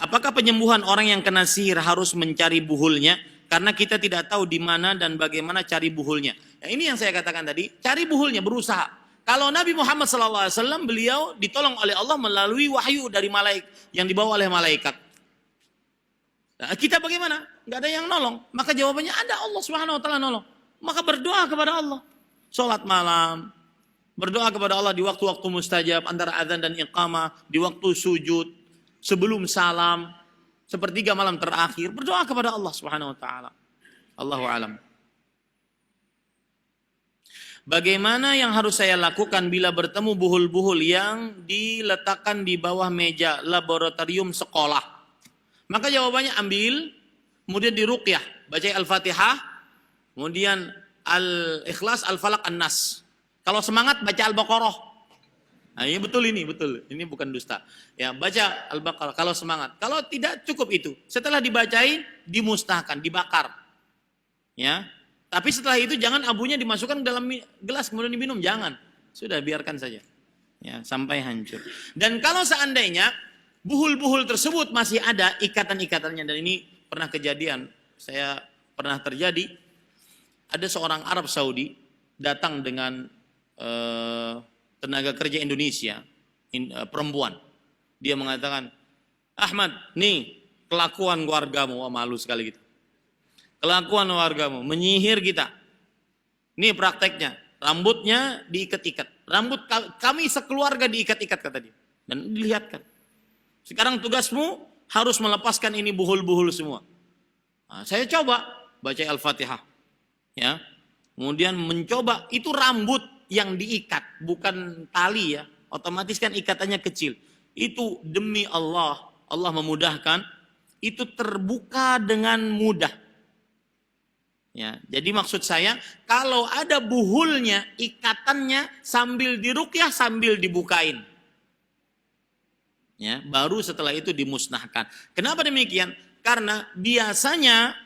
Apakah penyembuhan orang yang kena sihir harus mencari buhulnya? Karena kita tidak tahu di mana dan bagaimana cari buhulnya. Nah, ini yang saya katakan tadi, cari buhulnya, berusaha. Kalau Nabi Muhammad SAW, beliau ditolong oleh Allah melalui wahyu dari malaikat yang dibawa oleh malaikat. Nah, kita bagaimana? Nggak ada yang nolong. Maka jawabannya ada, Allah Subhanahu Wa Taala nolong. Maka berdoa kepada Allah. Salat malam, berdoa kepada Allah di waktu-waktu mustajab antara azan dan iqamah, di waktu sujud, sebelum salam, sepertiga malam terakhir, berdoa kepada Allah Subhanahu Wa Taala. Allahu a'lam. Bagaimana yang harus saya lakukan bila bertemu buhul-buhul yang diletakkan di bawah meja laboratorium sekolah? Maka jawabannya ambil, kemudian diruqyah, baca Al-Fatihah, kemudian Al-Ikhlas, Al-Falaq, An-Nas. Kalau semangat baca Al-Baqarah. Nah, ini betul, ini bukan dusta. Ya, baca Al-Baqarah kalau semangat. Kalau tidak cukup itu. Setelah dibacain, dimusnahkan, dibakar. Ya. Tapi setelah itu jangan abunya dimasukkan dalam gelas kemudian diminum, jangan. Sudah biarkan saja. Ya, sampai hancur. Dan kalau seandainya buhul-buhul tersebut masih ada ikatan-ikatannya, dan ini pernah kejadian, saya pernah terjadi, ada seorang Arab Saudi datang dengan tenaga kerja Indonesia, perempuan. Dia mengatakan, Ahmad, nih kelakuan keluargamu, wah malu sekali gitu. Kelakuan wargamu, menyihir kita. Ini prakteknya, rambutnya diikat-ikat. Rambut kami sekeluarga diikat-ikat kata dia. Dan dilihatkan. Sekarang tugasmu harus melepaskan ini buhul-buhul semua. Nah, saya coba baca Al-Fatihah. Ya. Kemudian mencoba, itu rambut yang diikat, bukan tali ya. Otomatis kan ikatannya kecil. Itu demi Allah, Allah memudahkan, itu terbuka dengan mudah. Ya, jadi maksud saya kalau ada buhulnya, ikatannya sambil diruqyah sambil dibukain. Ya, baru setelah itu dimusnahkan. Kenapa demikian? Karena biasanya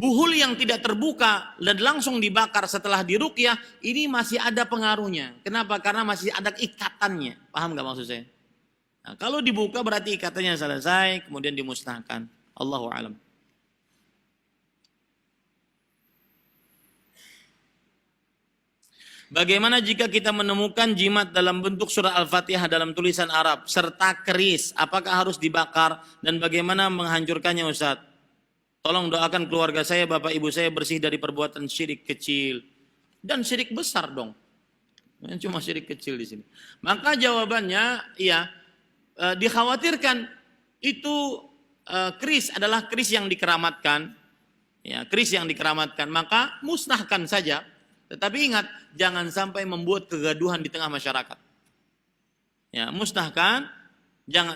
buhul yang tidak terbuka dan langsung dibakar setelah diruqyah ini masih ada pengaruhnya. Kenapa? Karena masih ada ikatannya. Paham nggak maksud saya? Nah, kalau dibuka berarti ikatannya selesai, kemudian dimusnahkan. Allahu a'lam. Bagaimana jika kita menemukan jimat dalam bentuk surah Al-Fatihah dalam tulisan Arab serta keris, apakah harus dibakar dan bagaimana menghancurkannya Ustaz? Tolong doakan keluarga saya, bapak ibu saya bersih dari perbuatan syirik kecil dan syirik besar dong. Cuma syirik kecil di sini. Maka jawabannya ya, dikhawatirkan itu keris adalah keris yang dikeramatkan. Ya, keris yang dikeramatkan, maka musnahkan saja. Tetapi ingat, jangan sampai membuat kegaduhan di tengah masyarakat. Ya, musnahkan,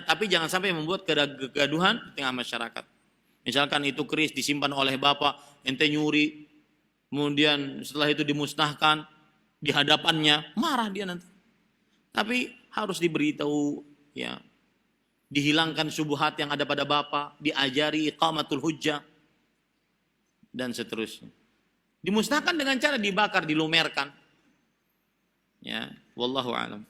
tapi jangan sampai membuat kegaduhan di tengah masyarakat. Misalkan itu keris disimpan oleh bapak, ente nyuri, kemudian setelah itu dimusnahkan di hadapannya, marah dia nanti. Tapi harus diberitahu, ya, dihilangkan syubhat yang ada pada bapak, diajari iqamatul hujjah, dan seterusnya. Dimusnahkan dengan cara dibakar, dilumerkan. Ya, wallahu a'lam.